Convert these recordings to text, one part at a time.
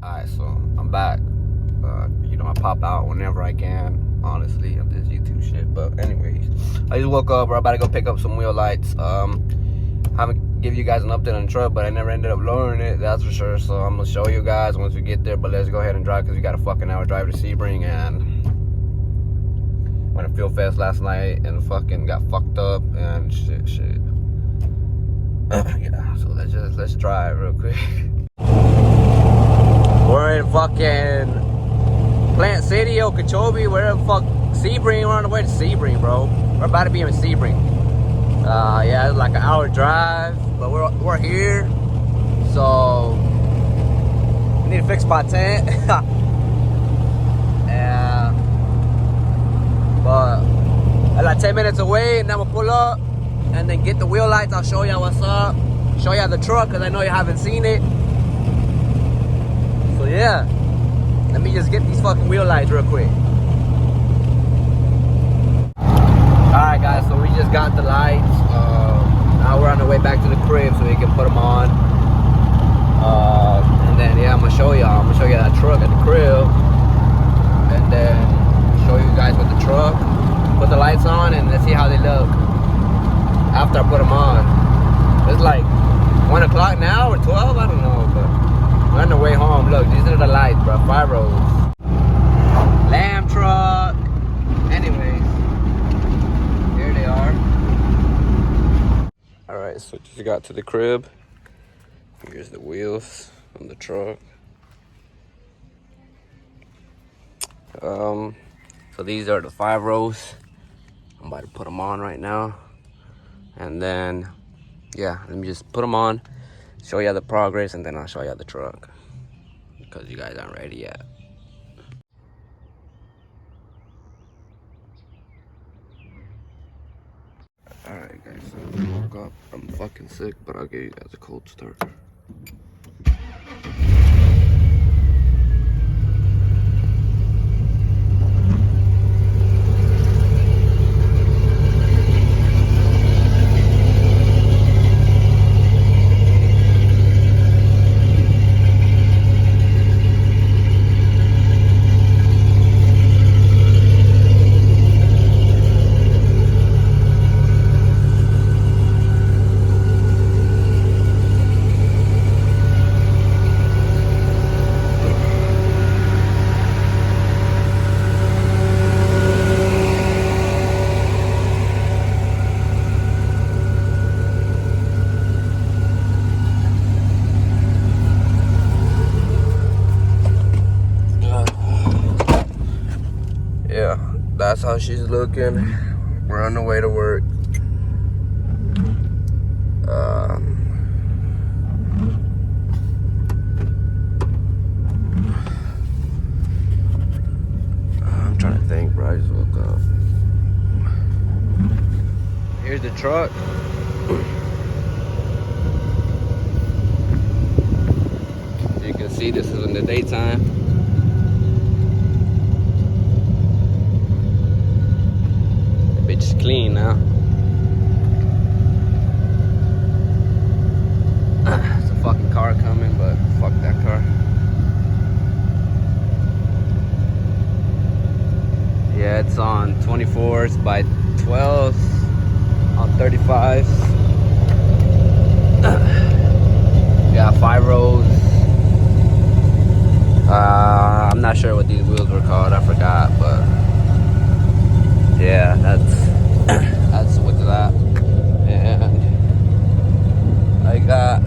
Alright, so I'm back. I pop out whenever I can, honestly, of this YouTube shit. But anyways, I just woke up, bro. About to go pick up some wheel lights. Haven't give you guys an update on the truck, but I never ended up lowering it, that's for sure. So I'm gonna show you guys once we get there. But let's go ahead and drive, because we got a fucking hour drive to Sebring, and went to Fuel Fest last night and fucking got fucked up and shit. Yeah, so let's drive real quick. We're in fucking Plant City, Okeechobee, wherever the fuck, Sebring. We're on the way to Sebring, bro. We're about to be in Sebring. Yeah, it's like an hour drive, but we're here. So we need to fix my tent. Yeah, but I'm like 10 minutes away, and then we'll pull up and then get the wheel lights. I'll show y'all what's up, show y'all the truck, because I know you haven't seen it. So yeah, let me just get these fucking wheel lights real quick. Alright guys, so we just got the lights. Now we're on the way back to the crib so we can put them on. And then yeah, I'm gonna show y'all. I'm gonna show you that truck at the crib, and then show you guys with the truck. Put the lights on and let's see how they look after I put them on. It's like 1 o'clock now or 12, I don't know, but we're on the way home. Look, these are the lights, bro. 5 rows. Lamb truck. Anyways, here they are. Alright, so just got to the crib. Here's the wheels on the truck. So these are the 5 rows. I'm about to put them on right now. And then, yeah, let me just put them on, show you the progress, and then I'll show you the truck, because you guys aren't ready yet. Alright guys, so I woke up. I'm fucking sick, but I'll give you guys a cold start. Yeah, that's how she's looking. We're on the way to work. I'm trying to think, bro. I just woke up. Here's the truck. You can see this is in the daytime. Bitch is clean now. It's a fucking car coming, but fuck that car. Yeah, it's on 24s by 12s on 35s. Yeah, 5 rows. I'm not sure what these wheels were called. I forgot, but yeah, that's with that. And I got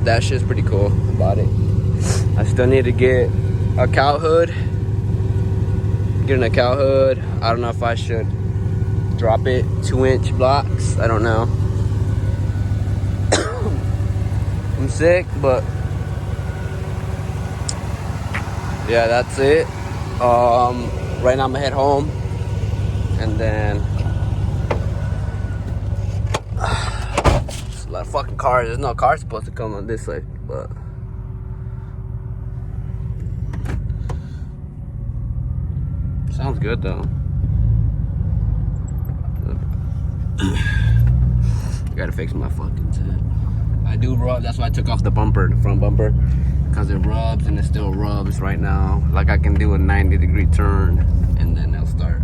that shit's pretty cool about it. I still need to get a cowl hood. Getting a cowl hood. I don't know if I should drop it 2-inch blocks. I don't know. I'm sick, but yeah, that's it. Right now I'm gonna head home, and then there's a lot of fucking cars. There's no car supposed to come on this side, but sounds good though. I gotta fix my fucking tent. I do rub. That's why I took off the bumper, the front bumper, because it rubs and it still rubs right now. Like I can do a 90-degree turn and then it'll start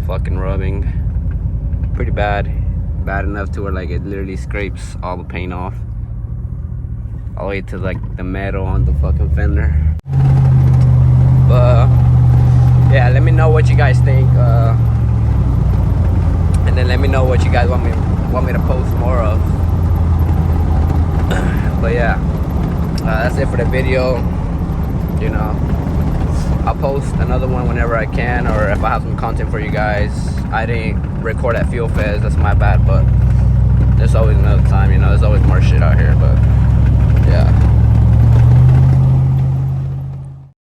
fucking rubbing. Pretty bad enough to where like it literally scrapes all the paint off, all the way to like the metal on the fucking fender. But yeah, let me know what you guys think, and then let me know what you guys want me to post more of. But yeah, that's it for the video. You know, I'll post another one whenever I can, or if I have some content for you guys. I didn't record at Fuel Fest, that's my bad, but there's always another time, you know, there's always more shit out here. But yeah.